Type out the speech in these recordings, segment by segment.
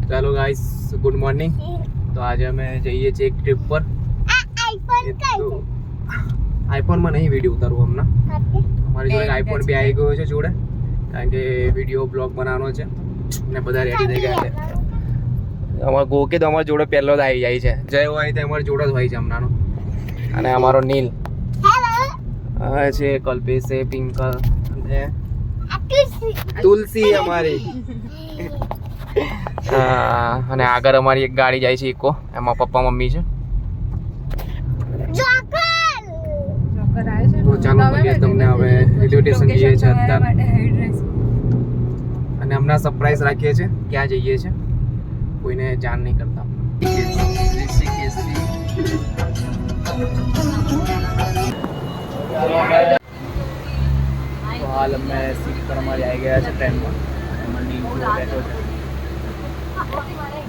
ચાલો guys, good morning. તો આજે અમે જઈએ છીએ એક ટ્રીપ પર. આઈફોનમાં નહીં વિડીયો ઉતારવું હમણાં. અમારી જોડે આઈફોન બી આવી ગયો છે જોડે, કારણ કે વિડીયો બ્લોગ બનાવવાનો છે ને બધા રેડી થઈ ગયા છે. અમારો ગોકે તો અમારી જોડે પહેલો જ આવી જાય છે. જય હોય તો અમારી જોડે જ હોય છે હમણાંનો. અને અમારો નીલ હા છે, કલ્પેશ છે, પિંકલ અને તુલસી અમારી. અને આગળ અમારી એક ગાડી જાય છે ઇકો, એમાં પપ્પા મમ્મી છે. તો ચાલો મળીએ તમને હવે રેલવે સ્ટેશન જઈએ છીએ અત્યારે, અને હમણાં સરપ્રાઈઝ રાખીએ છીએ ક્યાં જઈએ છીએ, કોઈને જાણ નહીં કરતા. તો હાલ અમે સીટ પર અમારી આવી ગયા છે ટ્રેનમાં. બેઠો છે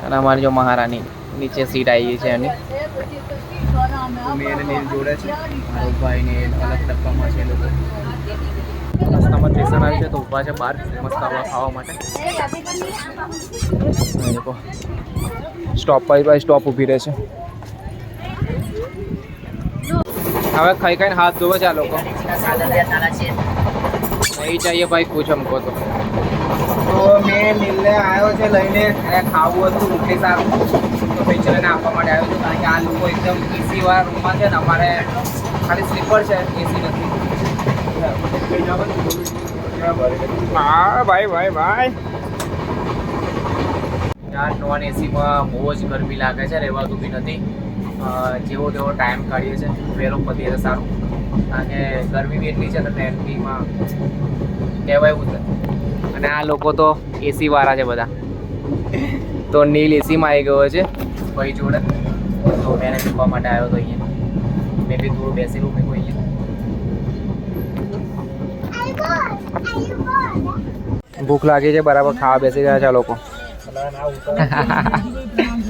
અને અમારી જો મહારાણી નીચે સીટ આવી ગઈ છે એની. મેં નીલ જોડે છે, મારો ભાઈ ને અલગ ડબ્બામાં છે. લોકો રસ્તામાં સ્ટેશન આવી છે તો ઊભા છે બહાર મસ્ત ખાવા માટે. લોકો સ્ટોપ બાય સ્ટોપ ઊભી રહે છે. હવે ખાઈ ખાઈને હાથ ધોવે છે આ લોકો. નહીં चाहिए ભાઈ कुछ हमको तो મેં નીલને આવ્યો છે લઈને. ખાવું હતું રોટલી સારું તો ભાઈ ચલાને આપવા માટે આવ્યો છું, કારણ કે આ લોકો એકદમ એસી વાળા રૂમમાં છે ને, અમારે ખાલી સ્લીપર છે, એસી નથી. હા ભાઈ ભાઈ ભાઈ યાર, નોન એસીમાં બહુ જ ગરમી લાગે છે, રહેવાતું બી નથી. જેવો તેવો ટાઈમ કાઢીએ છીએ, વેરો પતી છે સારું, કારણ કે ગરમી બી એટલી છે ને ટ્રેનમાં કહેવાય એવું છે. અને આ લોકો તો એસી વાળા છે બધા. તો નીલ એસીમાં આવી ગયો છે ભાઈ જોડે, તો મેં શીખવા માટે આવ્યો હતો અહીંયા. મેં બી થોડું બેસેલું મેં કોઈ અહીંયા. ભૂખ લાગી છે બરાબર, ખાવા બેસી ગયા છે આ લોકો.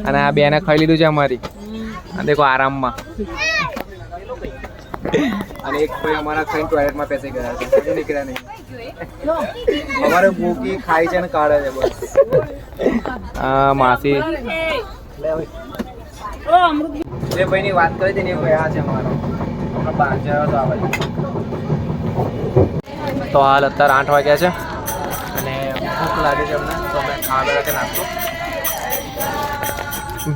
અને આ બેને ખાઈ લીધું છે અમારી, દેખો આરામમાં. અને એક ભાઈ અમારા ખાઈને ટોયલેટમાં બેસી ગયા છે, નીકળ્યા નહીં. અમારે ભૂખી ખાઈ છે ને કાઢે છે બસ. હા માસી જે ભાઈની વાત કરી હતી ને એ ભાઈ આ છે અમારો. હમણાં 5 તો આવે. તો હાલ અત્યારે 8 વાગ્યા છે અને ભૂખ લાગે છે અમને, તો અમે ખાવા બેઠા છે નાસ્તો.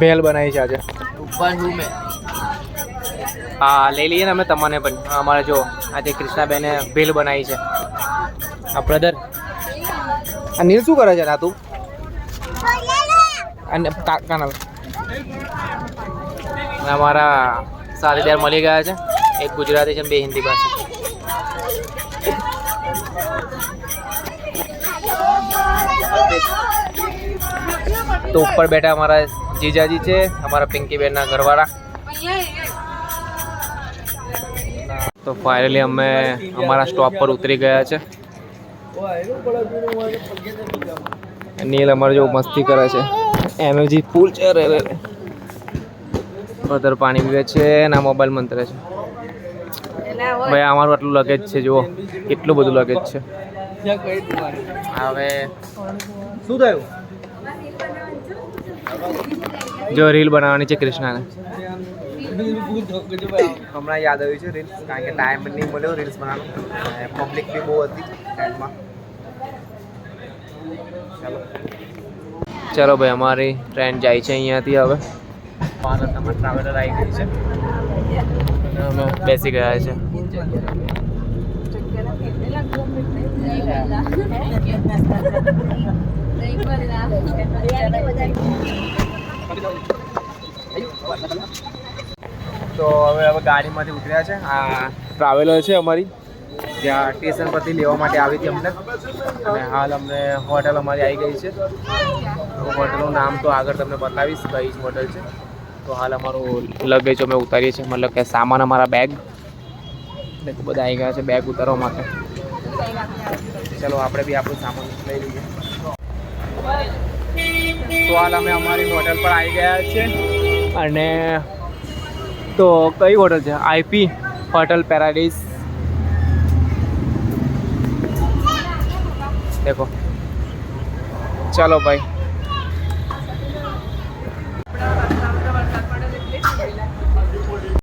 ભેલ બનાવી છે આજે. હા લઈ લઈએ ને અમે તમને પણ. અમારે જો આજે કૃષ્ણાબેને ભેલ બનાવી છે. આ બ્રધર આ નીલ શું કરે છે ના તું? અને કાના અમારા સાથીદાર મળી ગયા છે, એક ગુજરાતી છે, 2 હિન્દી ભાષી. તો ઉપર બેઠા અમારા જીજાજી છે, અમારા પિંકીબેનના ઘરવાળા. તો ફાઇનલી અમે અમારા સ્ટોપ પર ઉતરી ગયા છે. નીલ અમારે જો મસ્તી કરે છે, એનર્જી ફૂલ છે. રે બધર પાણી પીવે છે અને મોબાઈલ મંતરે છે. ભાઈ અમારું આટલું લગેજ છે, જુઓ કેટલું બધું લગેજ છે. હવે શું થયું? જો રીલ બનાવવાની છે કૃષ્ણાને. હમણાં યાદ આવ્યું છે રીલ્સ, કારણ કે ટાઈમ નહીં મળ્યો રીલ્સ બનાવવાનો. પબ્લિક બી બહુ હતી ટાઈમમાં. ચાલો ભાઈ, અમારી ટ્રેન જાય છે અહીંયાથી. હવે ભારતમાં ટ્રાવેલર આવી ગઈ છે અને અમે બેસી ગયા છે. તો હવે ગાડીમાંથી ઉતર્યા છે. આ ટ્રાવેલર છે અમારી, જ્યાં સ્ટેશન પરથી લેવા માટે આવી હતી અમને. અને હાલ અમને હોટલ અમારી આવી ગઈ છે. હોટલનું નામ તો આગળ તમને બતાવીશ કઈ જ હોટલ છે. તો હાલ અમારું લગેજ અમે ઉતારીએ છીએ, મતલબ કે સામાન, અમારા બેગ બધા આવી ગયા છે બેગ ઉતારવા માટે. ચલો આપણે બી આપણું સામાન લઈ લઈએ. તો હાલ અમે અમારી હોટલ પર આવી ગયા છે. અને તો કઈ હોટલ છે? IP hotel Paradise. देखो चलो भाई